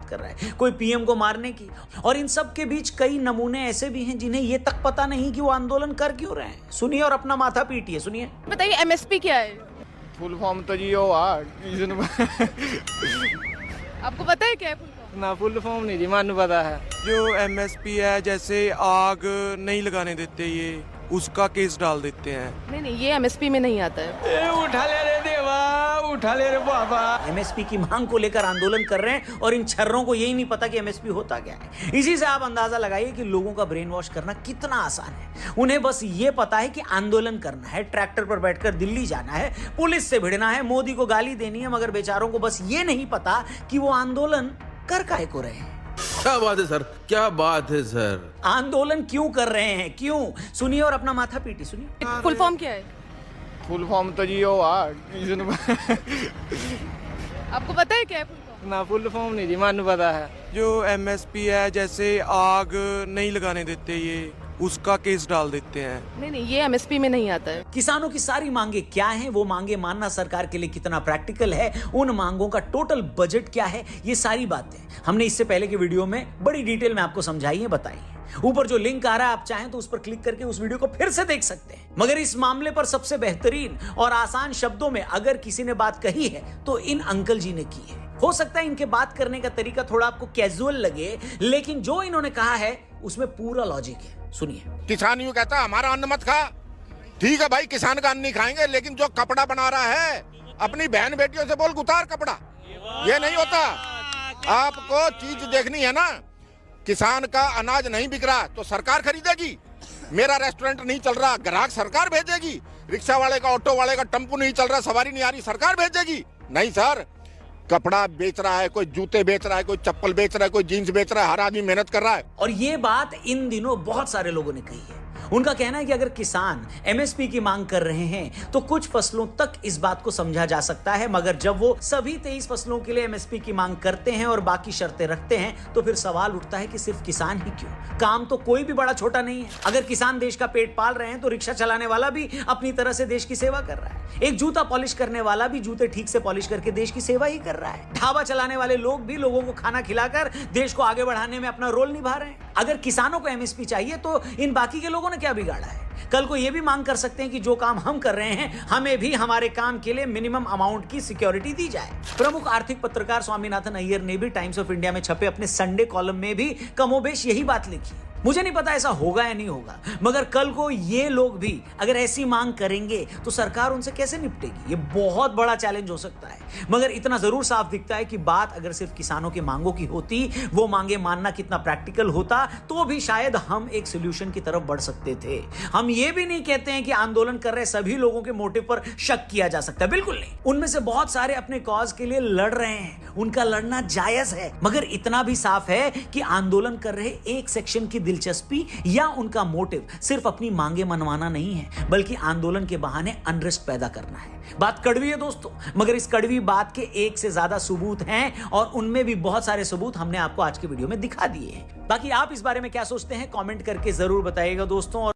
कर रहा है, कोई पीएम को मारने की। और इन सब के बीच कई नमूने ऐसे भी हैं जिन्हें ये तक पता नहीं कि वो आंदोलन कर क्यों रहे हैं। सुनिए और अपना माथा पीटिए, सुनिए। बताइए एमएसपी क्या है? फुल फॉर्म तो जी वो आपको पता है क्या है फुल फॉर्म? ना फुल फॉर्म नहीं जी, मानू पता है। जो एमएसपी है, जैसे आग नहीं लगाने देते, ये उसका केस डाल देते हैं। नहीं, ये एमएसपी में नहीं आता है। उठा ले रे देवा, उठा ले रे बाबा। एमएसपी की मांग को लेकर आंदोलन कर रहे हैं और इन छर्रों को यही नहीं पता कि एमएसपी होता क्या है। इसी से आप अंदाजा लगाइए कि लोगों का ब्रेन वॉश करना कितना आसान है। उन्हें बस ये पता है कि आंदोलन करना है, ट्रैक्टर पर बैठकर दिल्ली जाना है, पुलिस से भिड़ना है, मोदी को गाली देनी है, मगर बेचारों को बस ये नहीं पता कि वो आंदोलन कर काहे को रहे हैं। क्या बात है सर, क्या बात है सर। आंदोलन क्यों कर रहे हैं, क्यों? सुनिए और अपना माथा पीटिए, सुनिए। फुल फॉर्म क्या है? फुल फॉर्म तो जी वो आपको पता है क्या है फुल फॉर्म? ना फुल फॉर्म नहीं जी, मानू पता है। जो एमएसपी है, जैसे आग नहीं लगाने देते, ये उसका केस डाल देते हैं। नहीं, ये एमएसपी में नहीं आता है। किसानों की सारी मांगे क्या हैं, वो मांगे मानना सरकार के लिए कितना प्रैक्टिकल है, उन मांगों का टोटल बजट क्या है, ये सारी बातें हमने इससे पहले के वीडियो में बड़ी डिटेल में आपको समझाई है, बताई है। ऊपर जो लिंक आ रहा है, आप चाहें तो उस पर क्लिक करके उस वीडियो को फिर से देख सकते हैं। मगर इस मामले पर सबसे बेहतरीन और आसान शब्दों में अगर किसी ने बात कही है तो इन अंकल जी ने की है। हो सकता है इनके बात करने का तरीका थोड़ा आपको कैजुअल लगे, लेकिन जो इन्होंने कहा है उसमें पूरा लॉजिक है। सुनिए। किसान यूं कहता हमारा अन्न मत खा। ठीक है भाई, किसान का अन्न नहीं खाएंगे, लेकिन जो कपड़ा बना रहा है अपनी बहन बेटियों से बोल उतार कपड़ा। ये नहीं होता। आपको चीज देखनी है ना, किसान का अनाज नहीं बिक रहा तो सरकार खरीदेगी। मेरा रेस्टोरेंट नहीं चल रहा, ग्राहक सरकार भेजेगी। रिक्शा वाले का, ऑटो वाले का टेम्पो नहीं चल रहा, सवारी नहीं आ रही, सरकार भेजेगी। नहीं सर, कपड़ा बेच रहा है, कोई जूते बेच रहा है, कोई चप्पल बेच रहा है, कोई जीन्स बेच रहा है, हर आदमी मेहनत कर रहा है। और ये बात इन दिनों बहुत सारे लोगों ने कही है। उनका कहना है कि अगर किसान एमएसपी की मांग कर रहे हैं तो कुछ फसलों तक इस बात को समझा जा सकता है, मगर जब वो सभी 23 फसलों के लिए एमएसपी की मांग करते हैं और बाकी शर्तें रखते हैं तो फिर सवाल उठता है कि सिर्फ किसान ही क्यों? काम तो कोई भी बड़ा छोटा नहीं है। अगर किसान देश का पेट पाल रहे हैं तो रिक्शा चलाने वाला भी अपनी तरह से देश की सेवा कर रहा है। एक जूता पॉलिश करने वाला भी जूते ठीक से पॉलिश करके देश की सेवा ही कर रहा है। ढाबा चलाने वाले लोग भी लोगों को खाना खिलाकर देश को आगे बढ़ाने में अपना रोल निभा रहे हैं। अगर किसानों को एमएसपी चाहिए तो इन बाकी के लोगों ने क्या बिगाड़ा है? कल को यह भी मांग कर सकते हैं कि जो काम हम कर रहे हैं हमें भी हमारे काम के लिए मिनिमम अमाउंट की सिक्योरिटी दी जाए। प्रमुख आर्थिक पत्रकार स्वामीनाथन अय्यर ने भी टाइम्स ऑफ इंडिया में छपे अपने संडे कॉलम में भी कमोबेश यही बात लिखी। मुझे नहीं पता ऐसा होगा या नहीं होगा, मगर कल को ये लोग भी अगर ऐसी मांग करेंगे तो सरकार उनसे कैसे निपटेगी? ये बहुत बड़ा चैलेंज हो सकता है। मगर इतना जरूर साफ दिखता है कि बात अगर सिर्फ किसानों की मांगों की होती, वो मांगे मानना कितना प्रैक्टिकल होता, तो भी शायद हम एक सोल्यूशन की तरफ बढ़ सकते थे। हम ये भी नहीं कहते हैं कि आंदोलन कर रहे सभी लोगों के मोटिव पर शक किया जा सकता है, बिल्कुल नहीं। उनमें से बहुत सारे अपने कॉज के लिए लड़ रहे हैं, उनका लड़ना जायज है। मगर इतना भी साफ है कि आंदोलन कर रहे एक सेक्शन की दिलचस्पी या उनका मोटिव सिर्फ अपनी मांगे मनवाना नहीं है, बल्कि आंदोलन के बहाने अनरेस्ट पैदा करना है। बात कड़वी है दोस्तों, मगर इस कड़वी बात के एक से ज्यादा सबूत हैं और उनमें भी बहुत सारे सबूत हमने आपको आज के वीडियो में दिखा दिए हैं। बाकी आप इस बारे में क्या सोचते हैं कमेंट करके जरूर बताइएगा दोस्तों।